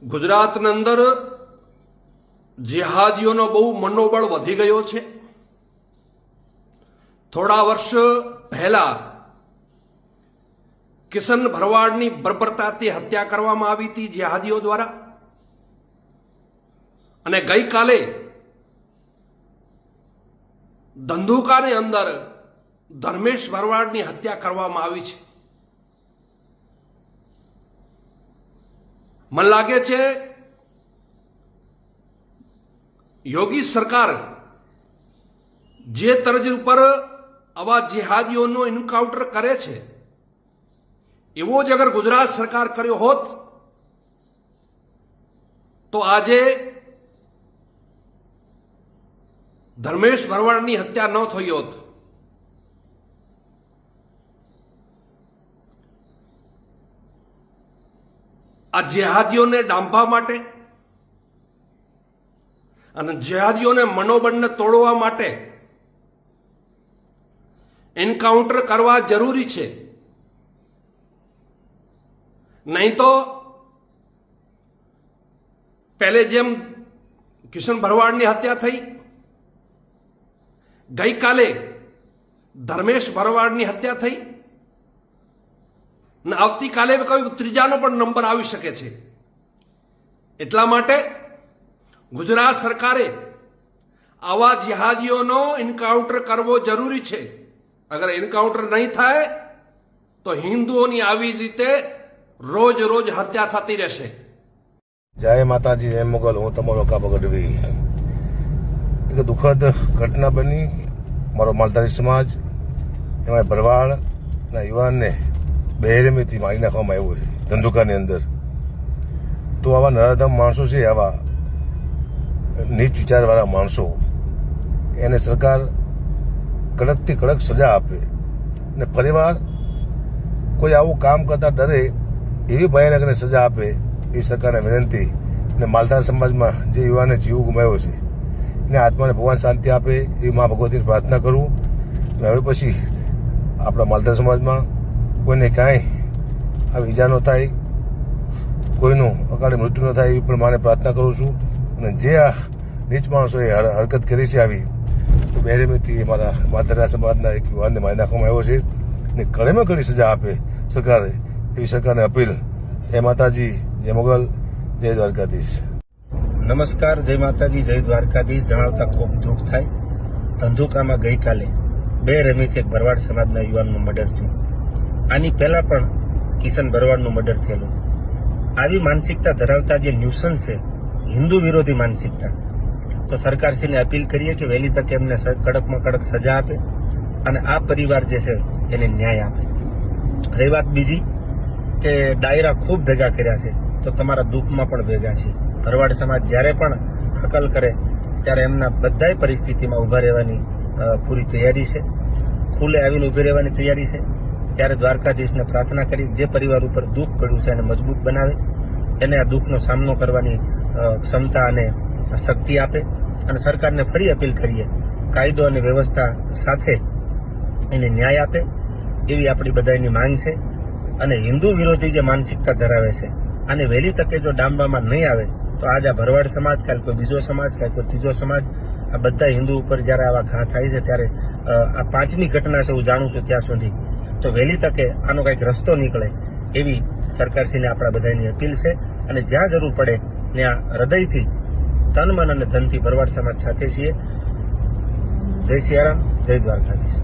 ગુજરાતની અંદર જેહાદીઓનો બહુ મનોબળ વધી ગયો છે। થોડા વર્ષ પહેલા કિશન ભરવાડની બર્બરતાથી હત્યા કરવામાં આવી હતી જેહાદીઓ દ્વારા, અને ગઈકાલે ધંધુકાની અંદર ધર્મેશ ભરવાડની હત્યા કરવામાં આવી છે। મને લાગે છે યોગી સરકાર જે તરજ ઉપર આવા જેહાદીઓનો એન્કાઉન્ટર કરે છે એવો જ અગર ગુજરાત સરકાર કર્યો હોત તો આજે ધર્મેશ ભરવાડની હત્યા ન થઈ હોત। આ જેહાદીઓને ડાંભવા માટે અને જેહાદીઓને મનોબળને તોડવા માટે એન્કાઉન્ટર કરવા જરૂરી છે, નહીં તો પહેલે જેમ કિશન ભરવાડની હત્યા થઈ, ગઈકાલે ધર્મેશ ભરવાડની હત્યા થઈ ને આવતીકાલે કોઈ ત્રીજાનો પણ નંબર આવી શકે છે। એટલા માટે ગુજરાત સરકારે આવા જેહાદીઓનો એન્કાઉન્ટર કરવો જરૂરી છે। અગર એન્કાઉન્ટર નહીં થાય તો હિન્દુઓની આવી રીતે રોજ રોજ હત્યા થતી રહેશે। જય માતાજી, જય મુગલ। હું તમારો કાબો ગઢવી। એક દુઃખદ ઘટના બની। મારો માલધારી સમાજ એમાં ભરવાડના યુવાનને બેરહેમીથી મારી નાખવામાં આવ્યો છે ધંધુકાની અંદર। તો આવા નરાધમ માણસો છે, આવા નીચ વિચારવાળા માણસો, એને સરકાર કડકથી કડક સજા આપે અને ફરીવાર કોઈ આવું કામ કરતા ડરે એવી ભયાનક સજા આપે એ સરકારને વિનંતી। અને માલધાર સમાજમાં જે યુવાને જીવ ગુમાવ્યો છે એને આત્માને ભગવાન શાંતિ આપે એવી મા ભગવતીની પ્રાર્થના કરું। અને હવે પછી આપણા માલધાર સમાજમાં કોઈને કાંઈ આવી ઈજા ન થાય, કોઈનું અકાળે મૃત્યુ ન થાય એવી પણ માને પ્રાર્થના કરું છું। અને જે આ નીચ માણસોએ હરકત કરી છે આવી, તો બેરહેમીથી મારા માલધારા સમાજના એક યુવાનને મારી નાખવામાં આવ્યો છે અને કડેમાં કડી સજા આપે સરકારે એવી સરકારને અપીલ। જય માતાજી, જય મુગલ, જય દ્વારકાધીશ। નમસ્કાર, જય માતાજી, જય દ્વારકાધીશ। જણાવતા ખૂબ દુઃખ થાય, ધંધુકામાં ગઈકાલે બેરહેમીથી એક ભરવાડ સમાજના યુવાનનું મર્ડર થયું। આની પહેલા પણ કિશન ભરવાડનું મર્ડર થયેલું। આવી માનસિકતા ધરાવતા જે ન્યુસન્સ છે, હિન્દુ વિરોધી માનસિકતા, તો સરકારશ્રીને અપીલ કરીએ કે વહેલી તકે એમને કડકમાં કડક સજા આપે અને આ પરિવાર જે છે એને ન્યાય આપે। રહી વાત બીજી કે ડાયરા ખૂબ ભેગા કર્યા છે, તો તમારા દુઃખમાં પણ ભેગા છે। ભરવાડ સમાજ જ્યારે પણ હકલ કરે ત્યારે એમના બધાય પરિસ્થિતિમાં ઊભા રહેવાની પૂરી તૈયારી છે, ખુલ્લે આવીને ઊભી રહેવાની તૈયારી છે। ત્યારે દ્વારકાધીશને પ્રાર્થના કરી જે પરિવાર ઉપર દુઃખ પડ્યું છે એને મજબૂત બનાવે, એને આ દુઃખનો સામનો કરવાની ક્ષમતા અને શક્તિ આપે। અને સરકારને ફરી અપીલ કરીએ કાયદો અને વ્યવસ્થા સાથે એને ન્યાય આપે એવી આપણી બધાની માંગ છે। અને હિન્દુ વિરોધી જે માનસિકતા ધરાવે છે આને વહેલી તકે જો ડામવામાં નહીં આવે તો આજ આ ભરવાડ સમાજ, કાલ કોઈ બીજો સમાજ, કાલ કોઈ ત્રીજો સમાજ, આ બધા હિન્દુ ઉપર જ્યારે આવા ઘા થાય છે ત્યારે આ પાંચમી ઘટના છે હું જાણું છું ત્યાં સુધી, તો વહેલી તકે આનો કંઈક રસ્તો નીકળે એવી સરકારશ્રીને આપણા બધાની અપીલ છે। અને જ્યાં જરૂર પડે ત્યાં હૃદયથી, તન, મન અને ધનથી ભરવાડ સમાજ સાથે છીએ। જય સિયારામ, જય દ્વારકાધીશ।